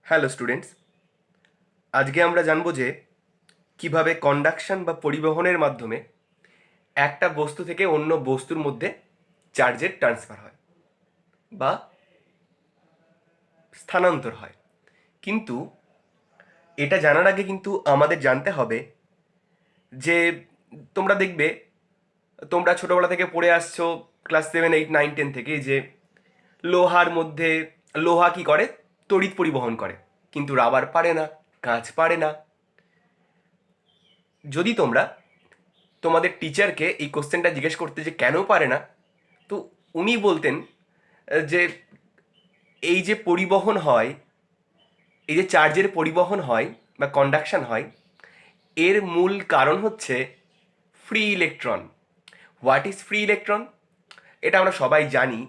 Hello students, আজকে আমরা জানবো যে কিভাবে কন্ডাকশন বা পরিবহনের মাধ্যমে একটা বস্তু থেকে অন্য বস্তুর মধ্যে চার্জের ট্রান্সফার হয় বা স্থানান্তর হয়। কিন্তু এটা জানার আগে কিন্তু আমাদের জানতে হবে যে তোমরা দেখবে, তোমরা ছোটোবেলা থেকে পড়ে আসছো ক্লাস 7, 8, 9, 10 থেকে যে লোহার মধ্যে লোহা কি করে? তড়িৎ পরিবহন করে, কিন্তু রাবার পারে না, কাঁচ পারে না। যদি তোমরা তোমাদের টিচারকে এই কোশ্চেনটা জিজ্ঞেস করতে যে কেন পারে না, তো উনি বলতেন যে এই যে পরিবহন হয়, এই যে চার্জের পরিবহন হয় বা কন্ডাকশন হয়, এর মূল কারণ হচ্ছে free electron. What is free electron? এটা আমরা সবাই জানি,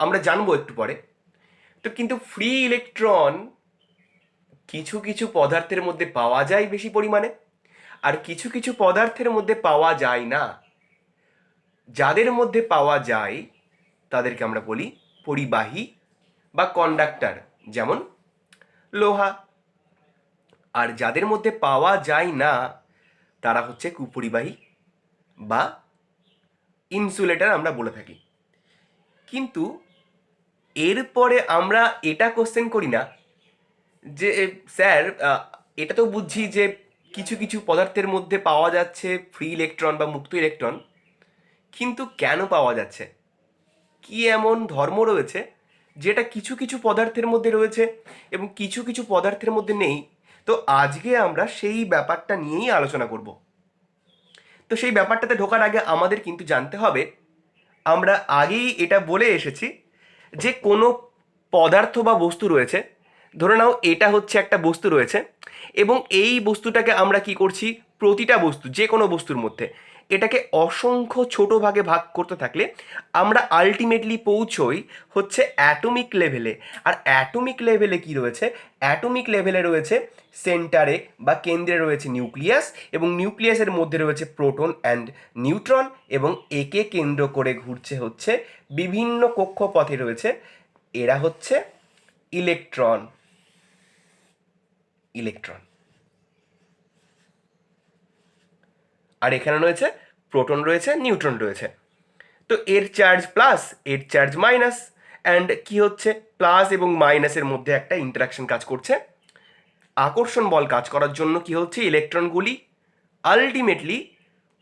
আমরা জানবো একটু পরে। তো কিন্তু ফ্রি ইলেকট্রন কিছু কিছু পদার্থের মধ্যে পাওয়া যায় বেশি পরিমাণে, আর কিছু কিছু পদার্থের মধ্যে পাওয়া যায় না। যাদের মধ্যে পাওয়া যায় তাদেরকে আমরা বলি পরিবাহী বা কন্ডাক্টর, যেমন লোহা। আর যাদের মধ্যে পাওয়া যায় না তারা হচ্ছে কুপরিবাহী বা ইনসুলেটর আমরা বলে থাকি। কিন্তু এরপরে আমরা এটা কোশ্চেন করি না যে স্যার, এটা তো বুঝছি যে কিছু কিছু পদার্থের মধ্যে পাওয়া যাচ্ছে ফ্রি ইলেকট্রন বা মুক্ত ইলেকট্রন, কিন্তু কেন পাওয়া যাচ্ছে? কি এমন ধর্ম রয়েছে যেটা কিছু কিছু পদার্থের মধ্যে রয়েছে এবং কিছু কিছু পদার্থের মধ্যে নেই? তো আজকে আমরা সেই ব্যাপারটা নিয়েই আলোচনা করব। তো সেই ব্যাপারটাতে ঢোকার আগে আমাদের কিন্তু জানতে হবে, আমরা আগেই এটা বলে এসেছি যে কোনো পদার্থ বা বস্তু রয়েছে, ধরে নাও এটা হচ্ছে একটা বস্তু রয়েছে, এবং এই বস্তুটাকে আমরা কি করছি, প্রতিটা বস্তু যে কোনো বস্তুর মধ্যে এটাকে অসংখ্য ছোট ভাগে ভাগ করতে থাকলে আমরা আলটিমেটলি পৌঁছই হচ্ছে অ্যাটমিক লেভেলে। আর অ্যাটমিক লেভেলে কি রয়েছে? অ্যাটমিক লেভেলে রয়েছে সেন্টারে বা কেন্দ্রে রয়েছে নিউক্লিয়াস, এবং নিউক্লিয়াসের মধ্যে রয়েছে প্রোটন অ্যান্ড নিউট্রন, এবং একে কেন্দ্র করে ঘুরছে হচ্ছে বিভিন্ন কক্ষপথে রয়েছে, এরা হচ্ছে ইলেকট্রন। ইলেকট্রন আর এখানে রয়েছে প্রোটন, রয়েছে নিউট্রন রয়েছে। তো এর চার্জ প্লাস, এর চার্জ মাইনাস, অ্যান্ড কি হচ্ছে, প্লাস এবং মাইনাসের মধ্যে একটা ইন্টারাকশন কাজ করছে। আকর্ষণ বল কাজ করার জন্য কি হচ্ছে, ইলেকট্রনগুলি আলটিমেটলি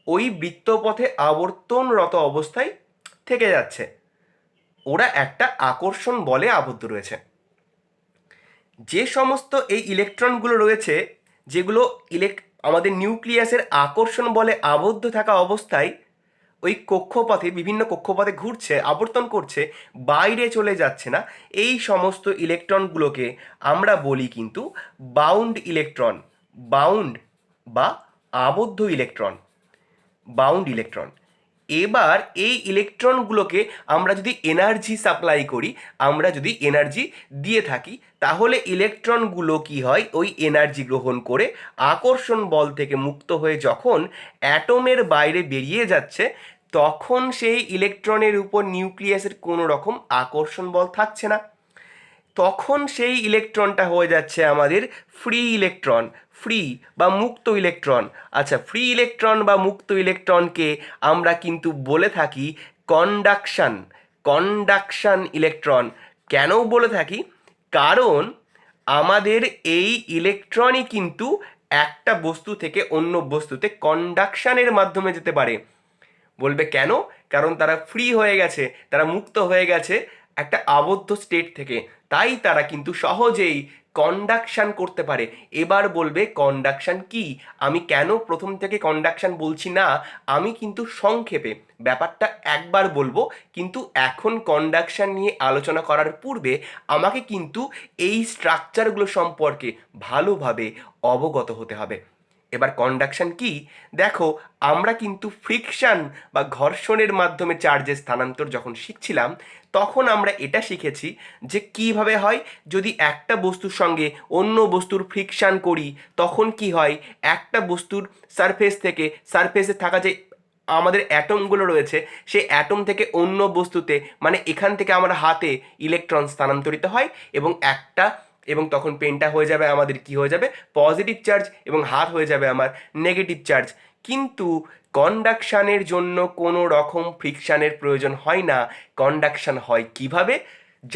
ওই বৃত্তপথে আবর্তনরত অবস্থায় থেকে যাচ্ছে, ওরা একটা আকর্ষণ বলে আবদ্ধ রয়েছে। যে সমস্ত এই ইলেকট্রনগুলো রয়েছে, যেগুলো আমাদের নিউক্লিয়াসের আকর্ষণ বলে আবদ্ধ থাকা অবস্থায় ওই কক্ষপথে, বিভিন্ন কক্ষপথে ঘুরছে, আবর্তন করছে, বাইরে চলে যাচ্ছে না, এই সমস্ত ইলেকট্রনগুলোকে আমরা বলি কিন্তু বাউন্ড ইলেকট্রন। বাউন্ড বা আবদ্ধ ইলেকট্রন, বাউন্ড ইলেকট্রন। এবার এই ইলেকট্রনগুলোকে আমরা যদি এনার্জি সাপ্লাই করি, আমরা যদি এনার্জি দিয়ে থাকি, তাহলে ইলেকট্রনগুলো কি হয়, ওই এনার্জি গ্রহণ করে আকর্ষণ বল থেকে মুক্ত হয়ে যখন অ্যাটমের বাইরে বেরিয়ে যাচ্ছে, তখন সেই ইলেকট্রনের উপর নিউক্লিয়াসের কোনো রকম আকর্ষণ বল থাকছে না। তখন সেই ইলেকট্রনটা হয়ে যাচ্ছে আমাদের ফ্রি ইলেকট্রন, ফ্রি বা মুক্ত ইলেকট্রন। আচ্ছা, ফ্রি ইলেকট্রন বা মুক্ত ইলেকট্রনকে আমরা কিন্তু বলে থাকি কন্ডাকশন, কন্ডাকশন ইলেকট্রন। কেন বলে থাকি? কারণ আমাদের এই ইলেকট্রনই কিন্তু একটা বস্তু থেকে অন্য বস্তুতে কন্ডাকশনের মাধ্যমে যেতে পারে। বলবে কেন? কারণ তারা ফ্রি হয়ে গেছে, তারা মুক্ত হয়ে গেছে একটা আবদ্ধ স্টেট থেকে, তাই তারা কিন্তু সহজেই কন্ডাকশন করতে পারে। এবার বলবে কন্ডাকশন কি? আমি কেন প্রথম থেকে কন্ডাকশন বলছি না, আমি কিন্তু সংক্ষেপে ব্যাপারটা একবার বলবো, কিন্তু এখন কন্ডাকশন নিয়ে আলোচনা করার পূর্বে আমাকে কিন্তু এই স্ট্রাকচারগুলো সম্পর্কে ভালোভাবে অবগত হতে হবে। এবার কন্ডাকশন কি দেখো, আমরা কিন্তু ফ্রিকশন বা ঘর্ষণের মাধ্যমে চার্জের স্থানান্তর যখন শিখছিলাম, তখন আমরা এটা শিখেছি যে কিভাবে হয়, যদি একটা বস্তুর সঙ্গে অন্য বস্তুর ফ্রিকশন করি তখন কি হয়, একটা বস্তুর সারফেস থেকে, সারফেসে থাকা যে আমাদের অ্যাটমগুলো রয়েছে, সেই অ্যাটম থেকে অন্য বস্তুতে, মানে এখান থেকে আমার হাতে ইলেকট্রন স্থানান্তরিত হয় এবং একটা এবং তখন পেনটা হয়ে যাবে আমাদের কি হয়ে যাবে পজিটিভ চার্জ এবং হাত হয়ে যাবে আমার নেগেটিভ চার্জ। কিন্তু কন্ডাকশানের জন্য কোনো রকম ফ্রিকশানের প্রয়োজন হয় না। কন্ডাকশান হয় কিভাবে?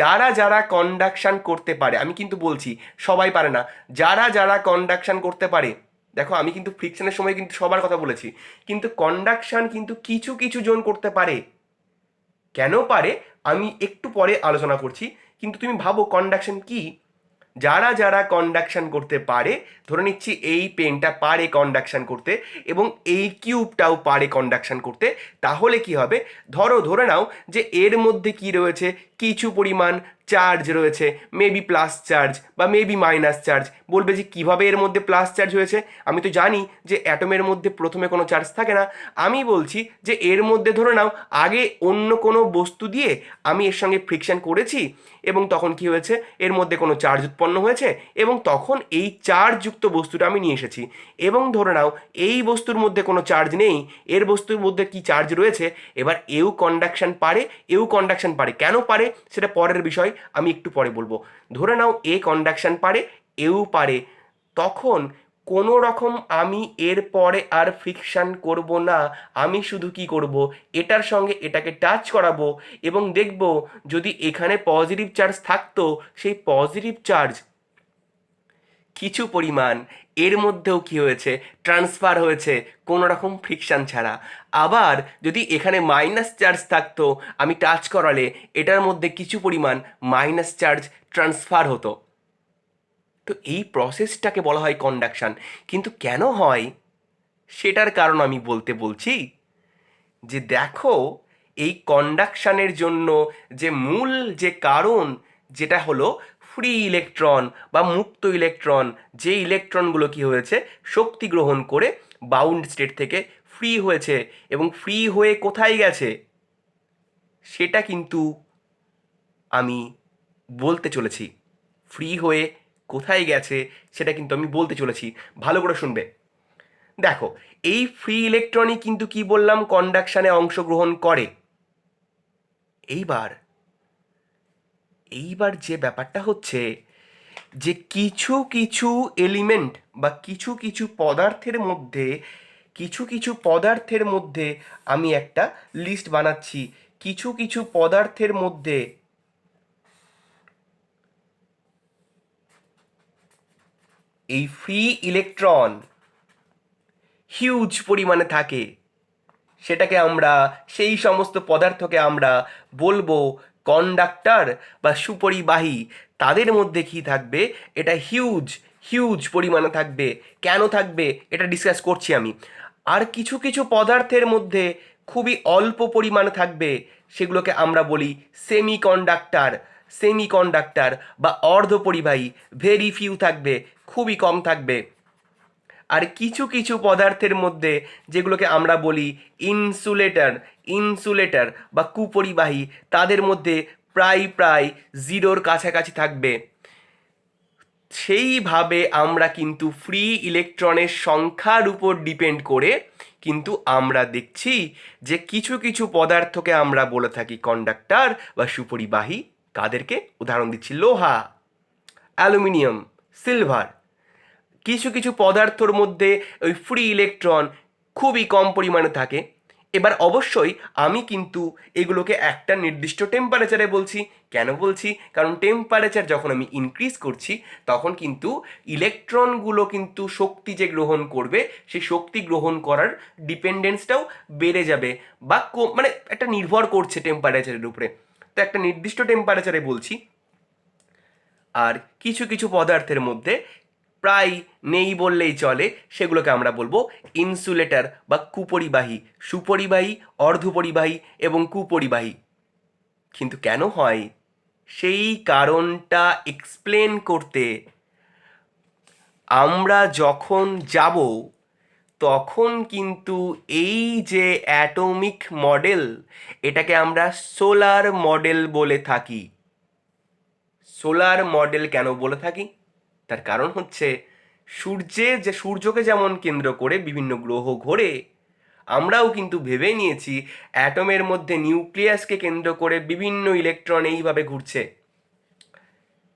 যারা যারা কন্ডাকশান করতে পারে, আমি কিন্তু বলছি সবাই পারে না, যারা যারা কন্ডাকশান করতে পারে, দেখো আমি কিন্তু ফ্রিকশনের সময় কিন্তু সবার কথা বলেছি, কিন্তু কন্ডাকশান কিন্তু কিছু কিছু জন করতে পারে। কেন পারে আমি একটু পরে আলোচনা করছি, কিন্তু তুমি ভাবো কন্ডাকশন কি? যারা যারা কন্ডাকশন করতে পারে, ধরে নিচ্ছি এই পেনটা পারে কন্ডাকশন করতে এবং এই কিউবটাও পারে কন্ডাকশন করতে, তাহলে কি হবে? ধরে নাও যে এর মধ্যে কি রয়েছে, কিছু পরিমাণ চার্জ রয়েছে, মেবি প্লাস চার্জ বা মেবি মাইনাস চার্জ। বলবে যে কিভাবে এর মধ্যে প্লাস চার্জ হয়েছে? আমি তো জানি যে অ্যাটমের মধ্যে প্রথমে কোনো চার্জ থাকে না। আমি বলছি যে এর মধ্যে ধরে নাও আগে অন্য কোনো বস্তু দিয়ে আমি এর সঙ্গে ফ্রিকশন করেছি এবং তখন কি হয়েছে, এর মধ্যে কোনো চার্জ উৎপন্ন হয়েছে এবং তখন এই চার্জযুক্ত বস্তুটা আমি নিয়ে এসেছি। এবং ধরে নাও এই বস্তুর মধ্যে কোনো চার্জ নেই, এর বস্তুর মধ্যে কি চার্জ রয়েছে। এবার এও কন্ডাকশন পারে, এও কন্ডাকশন পারে। কেন পারে সেটা পরের বিষয়, আমি একটু পরে বলবো। ধরে নাও এ কন্ডাকশন পারে, এও পারে, তখন কোনো রকম আমি এর পরে আর ফ্রিকশন করব না। আমি শুধু কি করব, এটার সঙ্গে এটাকে টাচ করাবো এবং দেখব যদি এখানে পজিটিভ চার্জ থাকতো, সেই পজিটিভ চার্জ কিছু পরিমাণ এর মধ্যেও কি হয়েছে, ট্রান্সফার হয়েছে কোনো রকম ফ্রিকশন ছাড়া। আবার যদি এখানে মাইনাস চার্জ থাকতো, আমি টাচ করালে এটার মধ্যে কিছু পরিমাণ মাইনাস চার্জ ট্রান্সফার হতো। তো এই প্রসেসটাকে বলা হয় কন্ডাকশন। কিন্তু কেন হয় সেটার কারণ আমি বলছি যে দেখো, এই কন্ডাকশানের জন্য যে মূল যে কারণ, যেটা হলো ফ্রি ইলেকট্রন বা মুক্ত ইলেকট্রন, যে ইলেকট্রনগুলো কি হয়েছে শক্তি গ্রহণ করে বাউন্ড স্টেট থেকে ফ্রি হয়েছে এবং ফ্রি হয়ে কোথায় গেছে সেটা কিন্তু আমি বলতে চলেছি। ফ্রি হয়ে কোথায় গেছে সেটা কিন্তু আমি বলতে চলেছি, ভালো করে শুনবে। দেখো, এই ফ্রি ইলেকট্রনই কিন্তু কি বললাম, কন্ডাকশানে অংশগ্রহণ করে। এইবার এইবার যে ব্যাপারটা হচ্ছে যে কিছু কিছু এলিমেন্ট বা কিছু কিছু পদার্থের মধ্যে, কিছু কিছু পদার্থের মধ্যে আমি একটা লিস্ট বানাচ্ছি। কিছু কিছু পদার্থের মধ্যে এই ফ্রি ইলেকট্রন হিউজ পরিমাণে থাকে। সেটাকে আমরা, সেই সমস্ত পদার্থকে আমরা বলবো কন্ডাক্টর বা সুপরিবাহী। তাদের মধ্যে কি থাকবে, এটা হিউজ হিউজ পরিমাণে থাকবে। কেন থাকবে এটা ডিসকাস করছি আমি। আর কিছু কিছু পদার্থের মধ্যে খুবই অল্প পরিমাণে থাকবে, সেগুলোকে আমরা বলি সেমিকন্ডাক্টর। সেমিকন্ডাক্টর বা অর্ধপরিবাহী, ভেরি ফিউ থাকবে, খুবই কম থাকবে। আর কিছু কিছু পদার্থের মধ্যে যেগুলোকে আমরা বলি ইনসুলেটর, ইনসুলেটর বা কুপরিবাহী, তাদের মধ্যে প্রায় প্রায় জিরোর কাছাকাছি থাকবে। সেইভাবে আমরা কিন্তু ফ্রি ইলেকট্রনের সংখ্যার উপর ডিপেন্ড করে কিন্তু আমরা দেখছি যে কিছু কিছু পদার্থকে আমরা বলে থাকি কন্ডাক্টর বা সুপরিবাহী। কাদেরকে? উদাহরণ দিচ্ছি, লোহা, অ্যালুমিনিয়াম, সিলভার। কিছু কিছু পদার্থর মধ্যে ওই ফ্রি ইলেকট্রন খুবই কম পরিমাণে থাকে। এবার অবশ্যই আমি কিন্তু এগুলোকে একটা নির্দিষ্ট টেম্পারেচারে বলছি। কেন বলছি? কারণ টেম্পারেচার যখন আমি ইনক্রিজ করছি, তখন কিন্তু ইলেকট্রনগুলো কিন্তু শক্তি যে গ্রহণ করবে, সেই শক্তি গ্রহণ করার ডিপেন্ডেন্সটাও বেড়ে যাবে বা মানে একটা নির্ভর করছে টেম্পারেচারের উপরে। তো একটা নির্দিষ্ট টেম্পারেচারে বলছি। আর কিছু কিছু পদার্থের মধ্যে প্রায় নেই বললেই চলে, সেগুলোকে আমরা বলবো ইনসুলেটর বা কুপরিবাহী। সুপরিবাহী, অর্ধপরিবাহী এবং কুপরিবাহী। কিন্তু কেন হয় সেই কারণটা এক্সপ্লেন করতে আমরা যখন যাব, তখন কিন্তু এই যে অ্যাটমিক মডেল, এটাকে আমরা সোলার মডেল বলে থাকি। সোলার মডেল কেন বলে থাকি? তার কারণ হচ্ছে সূর্যকে যেমন কেন্দ্র করে বিভিন্ন গ্রহ ঘোরে, আমরাও কিন্তু ভেবে নিয়েছি অ্যাটমের মধ্যে নিউক্লিয়াসকে কেন্দ্র করে বিভিন্ন ইলেকট্রন এইভাবে ঘুরছে।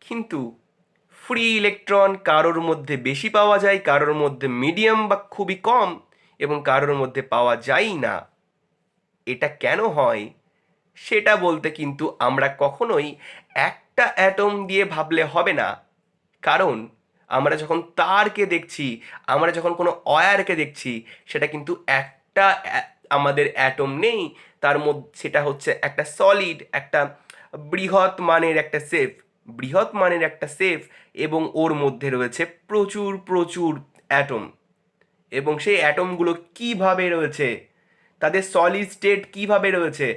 কিন্তু ফ্রি ইলেকট্রন কারোর মধ্যে বেশি পাওয়া যায়, কারোর মধ্যে মিডিয়াম বা খুবই কম, এবং কারোর মধ্যে পাওয়া যায় না। এটা কেন হয় সেটা বলতে কিন্তু আমরা কখনোই একটা অ্যাটম দিয়ে ভাবলে হবে না। কারণ আমরা যখন তারকে দেখছি, আমরা যখন কোনো অয়ারকে দেখছি, সেটা কিন্তু একটা আমাদের অ্যাটম নেই তার মধ্যে, সেটা হচ্ছে একটা সলিড, একটা বৃহৎ মানের একটা সেফ, বৃহৎ মানের একটা সেফ, এবং ওর মধ্যে রয়েছে প্রচুর প্রচুর অ্যাটম। এবং সেই অ্যাটমগুলো কিভাবে রয়েছে, তাদের সলিড স্টেট কিভাবে রয়েছে,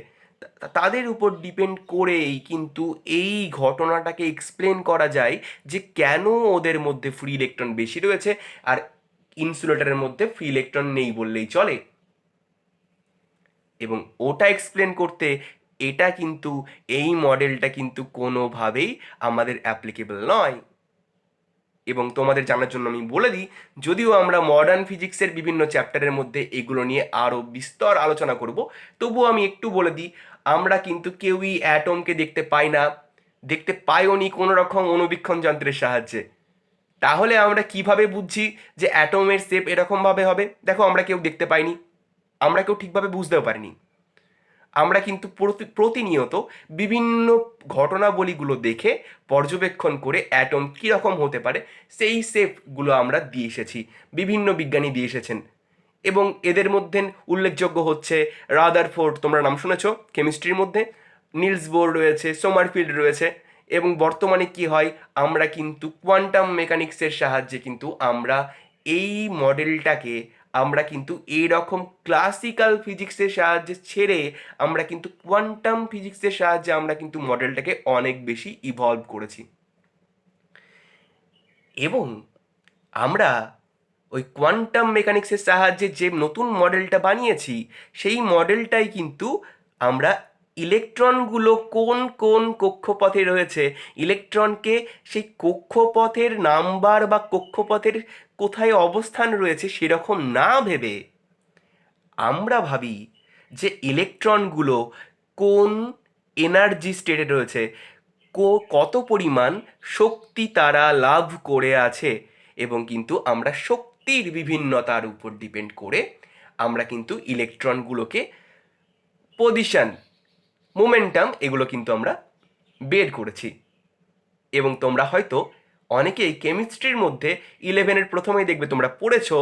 তাদের উপর ডিপেন্ড করেই কিন্তু এই ঘটনাটাকে এক্সপ্লেন করা যায় যে কেন ওদের মধ্যে ফ্রি ইলেকট্রন বেশি রয়েছে আর ইনসুলেটরের মধ্যে ফ্রি ইলেকট্রন নেই বললেই চলে। এবং ওটা এক্সপ্লেন করতে এটা কিন্তু, এই মডেলটা কিন্তু কোনোভাবেই আমাদের অ্যাপ্লিকেবল নয়। এবং তোমাদের জানার জন্য আমি বলে দিই, যদিও আমরা মডার্ন ফিজিক্সের বিভিন্ন চ্যাপ্টারের মধ্যে এগুলো নিয়ে আরও বিস্তর আলোচনা করব, তবুও আমি একটু বলে দিই, আমরা কিন্তু কেউই অ্যাটমকে দেখতে পাই না, দেখতে পাইও নি কোনো রকম অণুবীক্ষণ যন্ত্রের সাহায্যে। তাহলে আমরা কিভাবে বুঝছি যে অ্যাটমের শেপ এরকমভাবে হবে? দেখো, আমরা কেউ দেখতে পাইনি, আমরা কেউ ঠিকভাবে বুঝতেও পারিনি। আমরা কিন্তু প্রতিনিয়ত বিভিন্ন ঘটনাবলীগুলো দেখে পর্যবেক্ষণ করে অ্যাটম কীরকম হতে পারে সেই শেপগুলো আমরা দিয়ে এসেছি, বিভিন্ন বিজ্ঞানী দিয়ে এসেছেন। এবং এদের মধ্যে উল্লেখযোগ্য হচ্ছে রাদারফোর্ড, তোমরা নাম শুনেছো কেমিস্ট্রির মধ্যে, নিলস বোর রয়েছে, সোমারফিল্ড রয়েছে। এবং বর্তমানে কি হয়, আমরা কিন্তু কোয়ান্টাম মেকানিক্সের সাহায্যে কিন্তু আমরা এই মডেলটাকে, আমরা কিন্তু এইরকম ক্লাসিক্যাল ফিজিক্সের সাহায্যে ছেড়ে আমরা কিন্তু কোয়ান্টাম ফিজিক্সের সাহায্যে আমরা কিন্তু মডেলটাকে অনেক বেশি ইভলভ করেছি। এবং আমরা ওই কোয়ান্টাম মেকানিক্সের সাহায্যে যে নতুন মডেলটা বানিয়েছি, সেই মডেলটাই কিন্তু আমরা ইলেকট্রনগুলো কোন কোন কক্ষপথে রয়েছে, ইলেকট্রনকে সেই কক্ষপথের নাম্বার বা কক্ষপথের কোথায় অবস্থান রয়েছে সেরকম না ভেবে আমরা ভাবি যে ইলেকট্রনগুলো কোন এনার্জি স্টেটে রয়েছে, কত পরিমাণ শক্তি তারা লাভ করে আছে। এবং কিন্তু আমরা শক্তির বিভিন্নতার উপর ডিপেন্ড করে আমরা কিন্তু ইলেকট্রনগুলোকে পজিশন, মোমেন্টাম, এগুলো কিন্তু আমরা বের করেছি। এবং তোমরা হয়তো অনেকেই কেমিস্ট্রির মধ্যে 11-এর প্রথমেই দেখবে তোমরা পড়েছো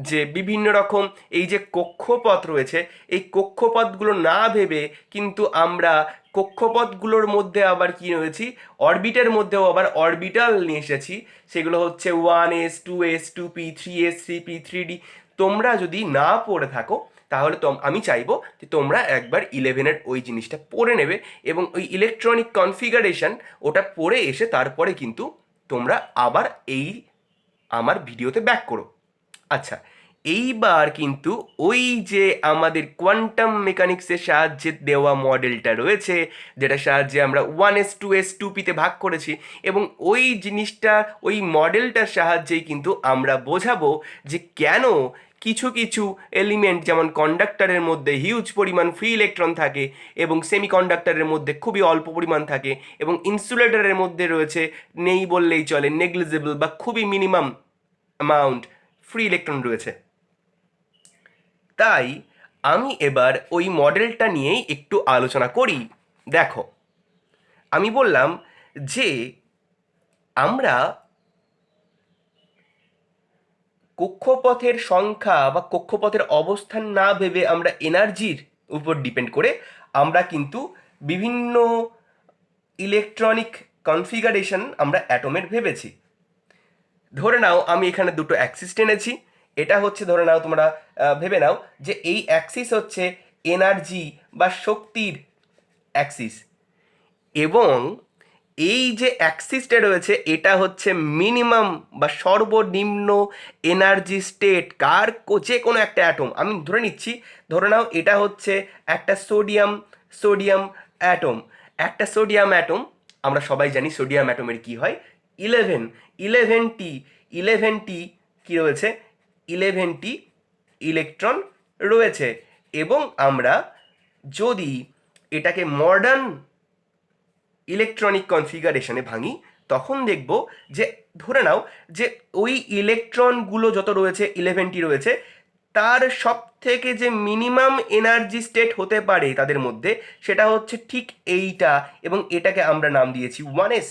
যে বিভিন্ন রকম এই যে কক্ষপথ রয়েছে, এই কক্ষপথগুলো না ভেবে কিন্তু আমরা কক্ষপথগুলোর মধ্যে আবার কি রয়েছি, অরবিটের মধ্যেও আবার অরবিটাল নিয়ে এসেছি। সেগুলো হচ্ছে 1s 2s 2p 3s 3p 3d। তোমরা যদি না পড়ে থাকো তাহলে আমি চাইবো যে তোমরা একবার 11-এর ওই জিনিসটা পড়ে নেবে এবং ওই ইলেকট্রনিক কনফিগারেশন ওটা পড়ে এসে তারপরে কিন্তু তোমরা আবার এই আমার ভিডিওতে ব্যাক করো। আচ্ছা, এইবার কিন্তু ওই যে আমাদের কোয়ান্টাম মেকানিক্সের সাহায্যে দেওয়া মডেলটা রয়েছে, যেটা সাহায্যে আমরা 1s 2s 2pতে ভাগ করেছি, এবং ওই জিনিসটা, ওই মডেলটার সাহায্যেই কিন্তু আমরা বোঝাবো যে কেন কিছু কিছু এলিমেন্ট, যেমন কন্ডাক্টরের মধ্যে হিউজ পরিমাণ ফ্রি ইলেকট্রন থাকে এবং সেমিকন্ডাক্টরের মধ্যে খুবই অল্প পরিমাণ থাকে, এবং ইনসুলেটরের মধ্যে রয়েছে নেই বললেই চলে, নেগলিজেবল বা খুবই মিনিমাম অ্যামাউন্ট ফ্রি ইলেকট্রন রয়েছে। তাই আমি এবার ওই মডেলটা নিয়েই একটু আলোচনা করি। দেখো, আমি বললাম যে আমরা কক্ষপথের সংখ্যা বা কক্ষপথের অবস্থান না ভেবে আমরা এনার্জির উপর ডিপেন্ড করে আমরা কিন্তু বিভিন্ন ইলেকট্রনিক কনফিগারেশন আমরা অ্যাটমের ভেবেছি। ধরে নাও আমি এখানে দুটো অ্যাক্সিস টেনেছি, এটা হচ্ছে, ধরে নাও তোমরা ভেবে নাও যে এই অ্যাক্সিস হচ্ছে এনার্জি বা শক্তির অ্যাক্সিস, এবং এই যে অ্যাক্সিসটা রয়েছে এটা হচ্ছে মিনিমাম বা সর্বনিম্ন এনার্জি স্টেট কার, যে কোনো একটা অ্যাটম। আমি ধরে নিচ্ছি, ধরে নাও এটা হচ্ছে একটা সোডিয়াম সোডিয়াম অ্যাটম, একটা সোডিয়াম অ্যাটম। আমরা সবাই জানি সোডিয়াম অ্যাটমের কি হয়, 11টি 11টি কি রয়েছে, 11টি ইলেকট্রন রয়েছে। এবং আমরা যদি এটাকে মডার্ন ইলেকট্রনিক কনফিগারেশনে ভাঙি, তখন দেখব যে ধরে নাও যে ওই ইলেকট্রনগুলো যত রয়েছে 11টি রয়েছে, তার সব থেকে যে মিনিমাম এনার্জি স্টেট হতে পারে তাদের মধ্যে, সেটা হচ্ছে ঠিক এইটা, এবং এটাকে আমরা নাম দিয়েছি 1s।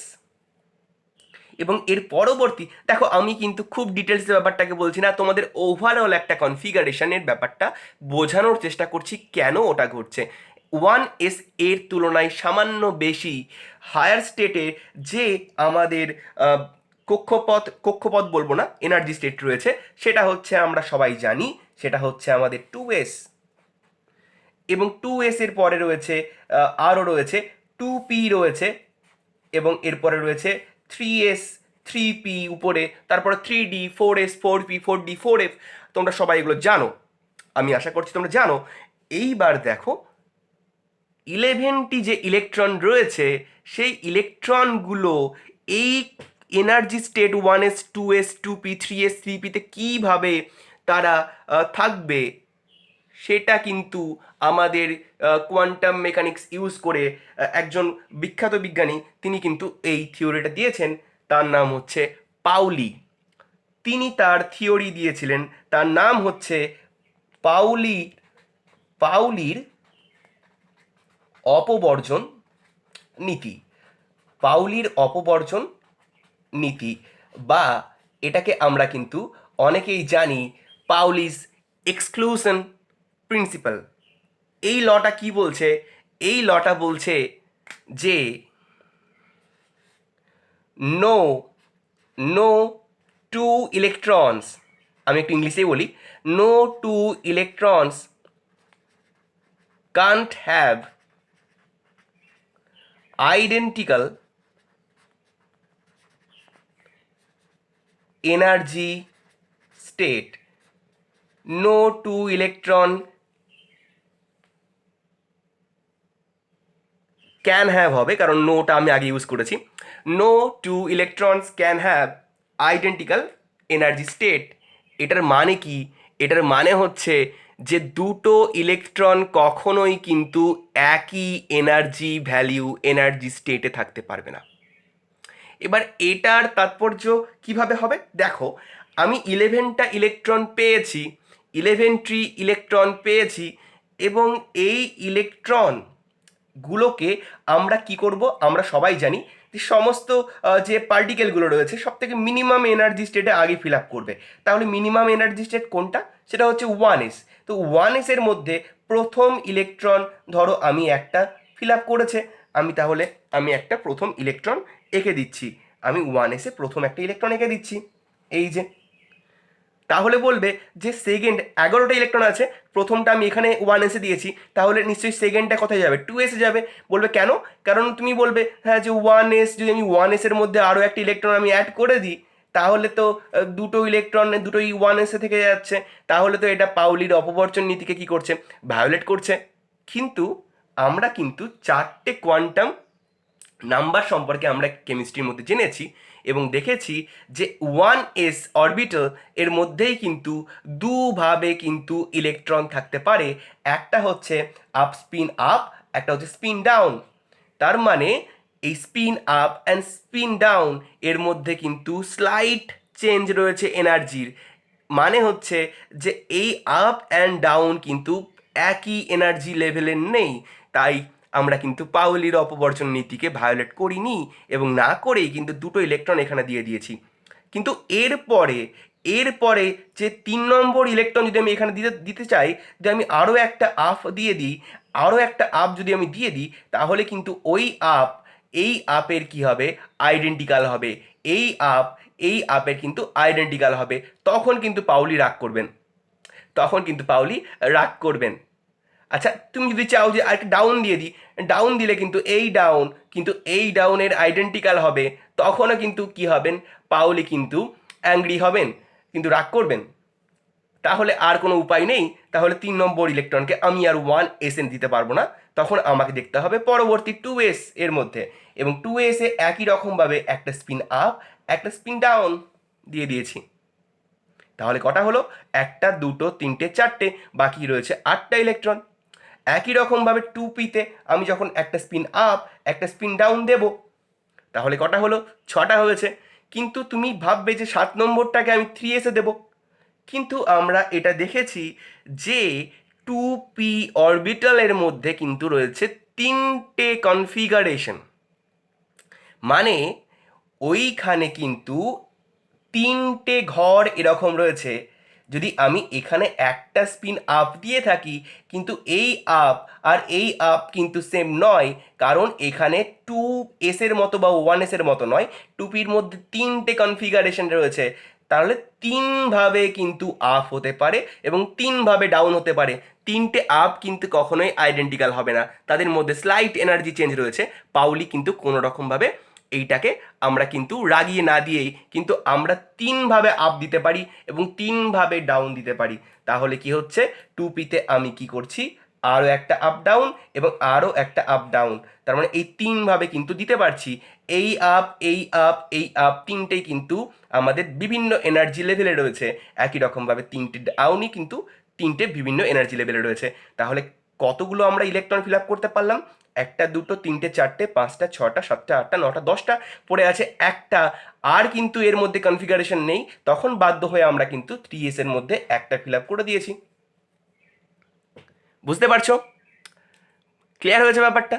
এবং এর পরবর্তী, দেখো আমি কিন্তু খুব ডিটেলসে ব্যাপারটাকে বলছি না, তোমাদের ওভারঅল একটা কনফিগারেশনের ব্যাপারটা বোঝানোর চেষ্টা করছি কেন ওটা ঘটছে। 1s এর তুলনায় সামান্য বেশি হায়ার স্টেটে যে আমাদের কক্ষপথ বলবো না, এনার্জি স্টেট রয়েছে, সেটা হচ্ছে আমরা সবাই জানি, সেটা হচ্ছে আমাদের 2s। এবং 2s এর পরে রয়েছে আরও রয়েছে 2p রয়েছে, এবং এরপরে রয়েছে 3s, 3p উপরে, তারপরে 3d, 4s, 4p, 4d, 4f। তোমরা সবাই এগুলো জানো, আমি আশা করছি তোমরা জানো। এইবার দেখো 11টি যে ইলেকট্রন রয়েছে, সেই ইলেকট্রনগুলো এই energy state 1s, 2s, 2p, 3s, 3pতে কীভাবে তারা থাকবে, সেটা কিন্তু আমাদের কোয়ান্টাম মেকানিক্স ইউজ করে একজন বিখ্যাত বিজ্ঞানী তিনি কিন্তু এই থিওরিটা দিয়েছেন। তার নাম হচ্ছে পাউলি। তিনি তার থিওরি দিয়েছিলেন, তার নাম হচ্ছে পাউলির অপবর্জন নীতি। পাউলির অপবর্জন নীতি, বা এটাকে আমরা কিন্তু অনেকেই জানি পাউলিস এক্সক্লুশন প্রিন্সিপাল। এই লটা কি বলছে? এই লটা বলছে যে নো নো টু ইলেকট্রনস, আমি একটু ইংলিশেই বলি, no two electrons can't have identical energy state. No two electron can have হবে, কারণ নোটা আমি আগে ইউজ করেছি। No two electrons can have identical energy state. এটার মানে কি? এটার মানে হচ্ছে যে দুটো ইলেকট্রন কখনোই কিন্তু একই এনার্জি ভ্যালিউ, এনার্জি স্টেটে থাকতে পারবে না। এবার এটার তাৎপর্য কিভাবে হবে? দেখো, আমি 11টা ইলেকট্রন পেয়েছি, 11টি ইলেকট্রন পেয়েছি, এবং এই ইলেকট্রনগুলোকে আমরা কি করব? আমরা সবাই জানি যে সমস্ত যে পার্টিকেলগুলো রয়েছে সব থেকে মিনিমাম এনার্জি স্টেটে আগে ফিল আপ করবে। তাহলে মিনিমাম এনার্জি স্টেট কোনটা? সেটা হচ্ছে 1s। তো 1s এর মধ্যে প্রথম ইলেকট্রন ধরো আমি একটা ফিল আপ করেছে, তাহলে আমি একটা প্রথম ইলেকট্রন এঁকে দিচ্ছি, আমি 1s-এ প্রথম একটা ইলেকট্রন এঁকে দিচ্ছি, এই যে। তাহলে বলবে যে সেকেন্ড 11টা ইলেকট্রন আছে, প্রথমটা আমি এখানে 1s-এ দিয়েছি, তাহলে নিশ্চয়ই সেকেন্ডটা কোথায় যাবে? 2s-এ যাবে। বলবে কেন? কারণ তুমি বলবে হ্যাঁ যে 1s, যদি আমি 1s-এর মধ্যে আরও একটা ইলেকট্রন আমি অ্যাড করে দিই, তাহলে তো দুটো ইলেকট্রন দুটোই 1s-এ থেকে যাচ্ছে, তাহলে তো এটা পাউলির অপবর্জন নীতিকে কি করছে? ভায়োলেট করছে। কিন্তু আমরা কিন্তু 4টে কোয়ান্টাম নাম্বার সম্পর্কে আমরা কেমিস্ট্রির মধ্যে জেনেছি এবং দেখেছি যে 1s অরবিটাল এর মধ্যেই কিন্তু দুভাবে কিন্তু ইলেকট্রন থাকতে পারে। একটা হচ্ছে আপ স্পিন আপ, একটা হচ্ছে স্পিন ডাউন। তার মানে এই spin up and spin down এর মধ্যে কিন্তু স্লাইট চেঞ্জ রয়েছে এনার্জির। মানে হচ্ছে যে এই আপ অ্যান্ড ডাউন কিন্তু একই এনার্জি লেভেলের নেই। তাই আমরা কিন্তু পাউলির অপবর্জন নীতিকে ভায়োলেট করিনি, এবং না করেই কিন্তু দুটো ইলেকট্রন এখানে দিয়ে দিয়েছি। কিন্তু এরপরে যে 3 নম্বর ইলেকট্রন যদি আমি এখানে দিতে চাই, যদি আমি আরও একটা আপ দিয়ে দিই, আরও একটা আপ যদি আমি দিয়ে দিই, তাহলে কিন্তু ওই আপ এই আপের কি হবে? আইডেন্টিক্যাল হবে। এই আপের কিন্তু আইডেন্টিক্যাল হবে। তখন কিন্তু পাউলি রাগ করবেন। আচ্ছা, তুমি যদি চাও যে আরেকটা ডাউন দিয়ে দিই, ডাউন দিলে কিন্তু এই ডাউনের আইডেন্টিক্যাল হবে, তখনও কিন্তু কি হবেন? পাউলি কিন্তু অ্যাংরি হবেন, কিন্তু রাগ করবেন। তাহলে আর কোনো উপায় নেই, তাহলে 3 নম্বর ইলেকট্রনকে আমি আর 1s দিতে পারবো না, তখন আমাকে দেখতে হবে পরবর্তী 2s এর মধ্যে, এবং 2s-এ একই রকমভাবে একটা স্পিন আপ, একটা স্পিন ডাউন দিয়ে দিয়েছি। তাহলে কটা হলো? 1টা, 2টো, 3টে, 4টে, বাকি রয়েছে 8টা ইলেকট্রন। একই রকমভাবে 2p-তে আমি যখন একটা স্পিন আপ, একটা স্পিন ডাউন দেব, তাহলে কটা হলো? 6টা হয়েছে। কিন্তু তুমি ভাববে যে 7 নম্বরটাকে আমি 3s-এ দেবো, কিন্তু আমরা এটা দেখেছি যে 2p অরবিটালের মধ্যে কিন্তু রয়েছে 3টে কনফিগারেশন, মানে ওইখানে কিন্তু 3টে ঘর এরকম রয়েছে। যদি আমি এখানে একটা স্পিন আপ দিয়ে থাকি, কিন্তু এই আপ আর এই আপ কিন্তু সেম নয়, কারণ এখানে 2s-এর মতো বা 1s-এর মতো নয়, 2pর মধ্যে 3টে কনফিগারেশন রয়েছে। তাহলে 3ভাবে কিন্তু আপ হতে পারে এবং 3ভাবে ডাউন হতে পারে। 3টে আপ কিন্তু কখনোই আইডেন্টিক্যাল হবে না, তাদের মধ্যে স্লাইট এনার্জি চেঞ্জ রয়েছে। পাউলি কিন্তু কোনো রকমভাবে এইটাকে আমরা কিন্তু রাগিয়ে না দিয়েই কিন্তু আমরা 3ভাবে আপ দিতে পারি এবং 3ভাবে ডাউন দিতে পারি। তাহলে কি হচ্ছে, 2p-তে আমি কি করছি, আরও একটা আপ ডাউন এবং আরও একটা আপ ডাউন, তার মানে এই 3ভাবে কিন্তু দিতে পারছি। এই আপ, এই আপ, এই আপ, 3টেই কিন্তু আমাদের বিভিন্ন এনার্জি লেভেলে রয়েছে। একই রকমভাবে 3টে ডাউনই কিন্তু 3টে বিভিন্ন এনার্জি লেভেলে রয়েছে। তাহলে কতগুলো আমরা ইলেকট্রন ফিল আপ করতে পারলাম? 1টা, 2টো, 3টে, 4টে, 5টা, 6টা, 7টা, 8টা, 9টা, 10টা, পড়ে আছে একটা। আর কিন্তু এর মধ্যে কনফিগারেশন নেই, তখন বাধ্য হয়ে আমরা কিন্তু 3s-এর মধ্যে একটা ফিল আপ করে দিয়েছি। বুঝতে পারছো? ক্লিয়ার হয়েছে ব্যাপারটা?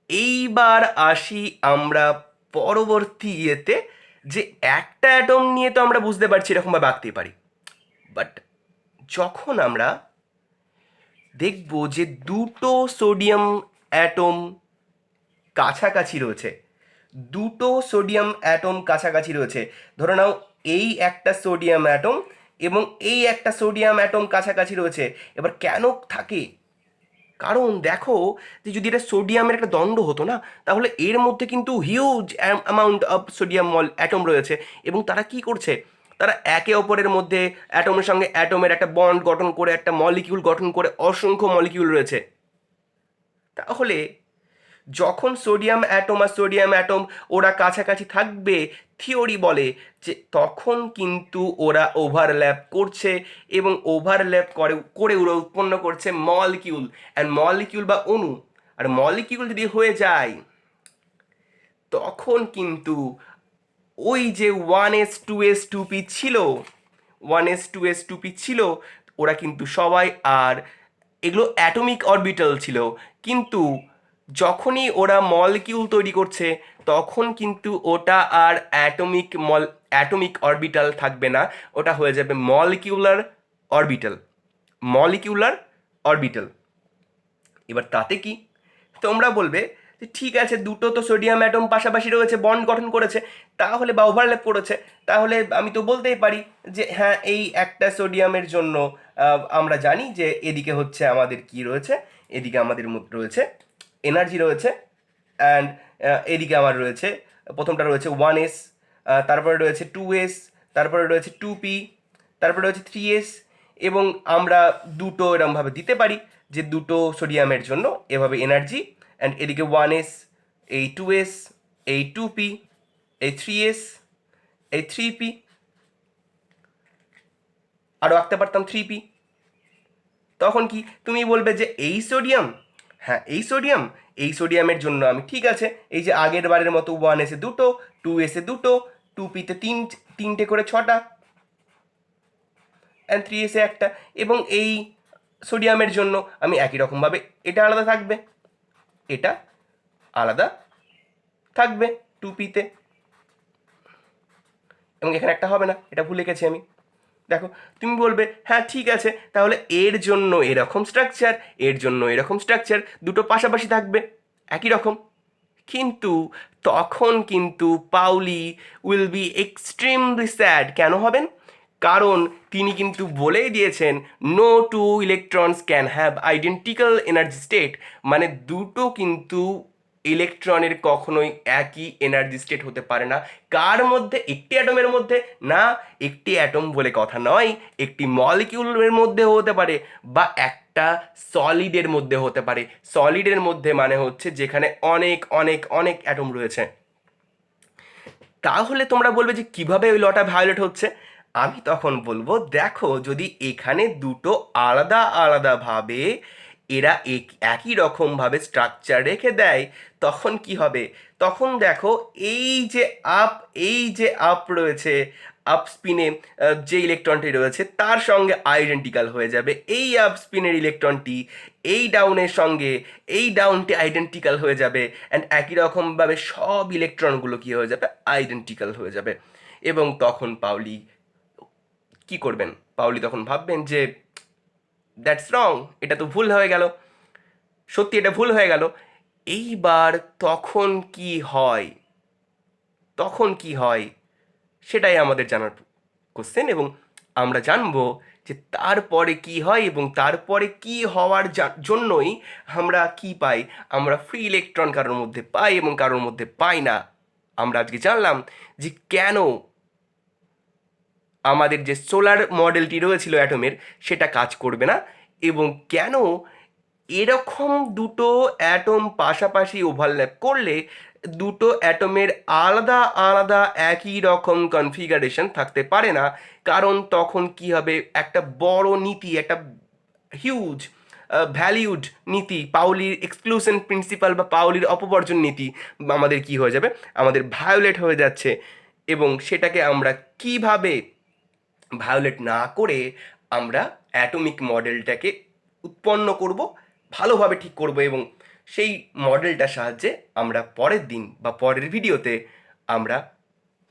এইবার আসি আমরা পরবর্তী ইয়েতে, যে একটা অ্যাটম নিয়ে তো আমরা বুঝতে পারছি এরকমভাবে আঁকতে পারি, বাট যখন আমরা দেখব যে দুটো সোডিয়াম অ্যাটম কাছাকাছি রয়েছে, দুটো সোডিয়াম অ্যাটম কাছাকাছি রয়েছে, ধরে নাও এই একটা সোডিয়াম অ্যাটম এবং এই একটা সোডিয়াম অ্যাটম কাছাকাছি রয়েছে। এবার কেন থাকে? কারণ দেখো, যে যদি এটা সোডিয়ামের একটা দণ্ড হতো না, তাহলে এর মধ্যে কিন্তু huge amount of sodium atom রয়েছে, এবং তারা কি করছে, তারা একে অপরের মধ্যে অ্যাটমের সঙ্গে অ্যাটমের একটা বন্ড গঠন করে, একটা মলিকিউল গঠন করে, অসংখ্য মলিকিউল রয়েছে। তাহলে যখন সোডিয়াম অ্যাটম আর সোডিয়াম অ্যাটম ওরা কাছাকাছি থাকবে, থিওরি বলে যে তখন কিন্তু ওরা ওভারল্যাপ করছে, এবং ওভারল্যাপ করে করে ওরা উৎপন্ন করছে মলিকিউল, অ্যান্ড মলিকিউল বা অণু। আর মলিকিউল যদি হয়ে যায়, তখন কিন্তু ওই যে 1s2s2p ছিল, 1s2s2p ছিল, ওরা কিন্তু সবাই, আর এগুলো অ্যাটমিক অরবিটাল ছিল, কিন্তু যখনই ওরা মলিকিউল তৈরি করছে, তখন কিন্তু ওটা আর অ্যাটমিক অরবিটাল থাকবে না, ওটা হয়ে যাবে মলিকিউলার অরবিটাল, মলিকিউলার অরবিটাল। এবার তাতে কি, তোমরা বলবে যে ঠিক আছে, দুটো তো সোডিয়াম অ্যাটম পাশাপাশি রয়েছে, বন্ড গঠন করেছে, তাহলে বা ওভারল্যাপ করেছে, তাহলে আমি তো বলতেই পারি যে হ্যাঁ, এই একটা সোডিয়ামের জন্য আমরা জানি যে এদিকে হচ্ছে আমাদের কি রয়েছে, এদিকে আমাদের মধ্যে রয়েছে এনার্জি রয়েছে, অ্যান্ড এদিকে আমার রয়েছে, প্রথমটা রয়েছে 1s, তারপরে রয়েছে 2s, তারপরে রয়েছে 2p, তারপরে রয়েছে 3s, এবং আমরা দুটো এরমভাবে দিতে পারি যে দুটো সোডিয়ামের জন্য এভাবে এনার্জি, অ্যান্ড এদিকে 1s, এই 2s, এই 2p, এই 3s, এই 3p, আরও আঁকতে পারতাম 3p। তখন কি তুমি বলবে যে এই সোডিয়াম, হ্যাঁ এই সোডিয়াম, এই সোডিয়ামের জন্য আমি ঠিক আছে, এই যে আগের বারের মতো 1s-এ দুটো, 2s-এ দুটো, 2p-তে তিনটে করে 6টা, অ্যান্ড 3s-এ একটা, এবং এই সোডিয়ামের জন্য আমি একই রকমভাবে, এটা আলাদা থাকবে, এটা আলাদা থাকবে 2p-তে, এবং এখানে একটা হবে না, এটা ভুলে গেছি আমি। দেখো, তুমি বলবে হ্যাঁ ঠিক আছে, তাহলে এর জন্য এরকম স্ট্রাকচার, এর জন্য এরকম স্ট্রাকচার, দুটো পাশাপাশি থাকবে একই রকম। কিন্তু তখন কিন্তু Pauli will be extremely sad. কেন হবেন? কারণ তিনি কিন্তু বলেই দিয়েছেন no two electrons can have identical energy state, মানে দুটো কিন্তু ইলেকট্রনের কখনোই একই এনার্জি স্টেট হতে পারে না। কার মধ্যে? একটি অ্যাটমের মধ্যে না, একটি অ্যাটম বলে কথা নয়, একটি মলিকিউলের মধ্যে হতে পারে, বা একটা সলিডের মধ্যে হতে পারে। সলিডের মধ্যে মানে হচ্ছে যেখানে অনেক অনেক অনেক অ্যাটম রয়েছে। তাহলে তোমরা বলবে যে কিভাবে ওই লটা ভায়োলেট হচ্ছে? আমি তখন বলবো, দেখো, যদি এখানে দুটো আলাদা আলাদাভাবে এরা একই রকমভাবে স্ট্রাকচার রেখে দেয়, তখন কি হবে? তখন দেখো এই যে আপ রয়েছে, আপ স্পিনে যে ইলেকট্রনটি রয়েছে তার সঙ্গে আইডেন্টিক্যাল হয়ে যাবে এই আপ স্পিনের ইলেকট্রনটি, এই ডাউনের সঙ্গে এই ডাউনটি আইডেন্টিক্যাল হয়ে যাবে, অ্যান্ড একই রকমভাবে সব ইলেকট্রনগুলো কি হয়ে যাবে? আইডেন্টিক্যাল হয়ে যাবে। এবং তখন পাউলি কি করবেন? পাউলি তখন ভাববেন যে দ্যাটস রং, এটা তো ভুল হয়ে গেল, সত্যি এটা ভুল হয়ে গেল। এইবার তখন কি হয়? তখন কি হয় সেটাই আমাদের জানার কোশ্চেন, এবং আমরা জানবো যে তারপরে কি হয় এবং তারপরে কি হওয়ার জন্যই আমরা কি পাই। আমরা ফ্রি ইলেকট্রন কারোর মধ্যে পাই এবং কারোর মধ্যে পাই না। আমরা আজকে জানলাম যে কেন আমাদের যে সোলার মডেলটি রয়েছিল অ্যাটমের সেটা কাজ করবে না, এবং কেন এরকম দুটো অ্যাটম পাশাপাশি ওভারল্যাপ করলে দুটো অ্যাটমের আলাদা আলাদা একই রকম কনফিগারেশন থাকতে পারে না। কারণ তখন কি হবে? একটা বড় নীতি, একটা হিউজ ভ্যালিউড নীতি, পাউলির এক্সক্লুশন প্রিন্সিপাল বা পাউলির অপবর্জন নীতি আমাদের কি হয়ে যাবে? আমাদের ভায়োলেট হয়ে যাচ্ছে। এবং সেটাকে আমরা কিভাবে ভায়োলেট না করে আমরা অ্যাটমিক মডেলটাকে উৎপন্ন করব, ভালোভাবে ঠিক করব, এবং সেই মডেলটার সাহায্যে আমরা পরের দিন বা পরের ভিডিওতে আমরা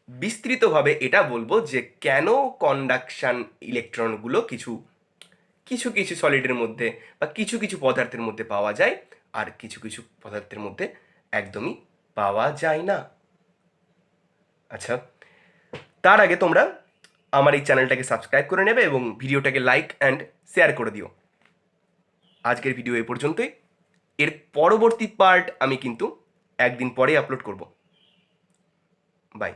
বিস্তৃতভাবে এটা বলবো যে কেন কন্ডাকশান ইলেকট্রনগুলো কিছু কিছু কিছু সলিডের মধ্যে বা কিছু কিছু পদার্থের মধ্যে পাওয়া যায় আর কিছু কিছু পদার্থের মধ্যে একদমই পাওয়া যায় না। আচ্ছা, তার আগে তোমরা আমার এই চ্যানেলটাকে সাবস্ক্রাইব করে নেবে এবং ভিডিওটাকে লাইক অ্যান্ড শেয়ার করে দিও। আজকের ভিডিও এ পর্যন্তই। এর পরবর্তী পার্ট আমি কিন্তু একদিন পরে আপলোড করব। বাই।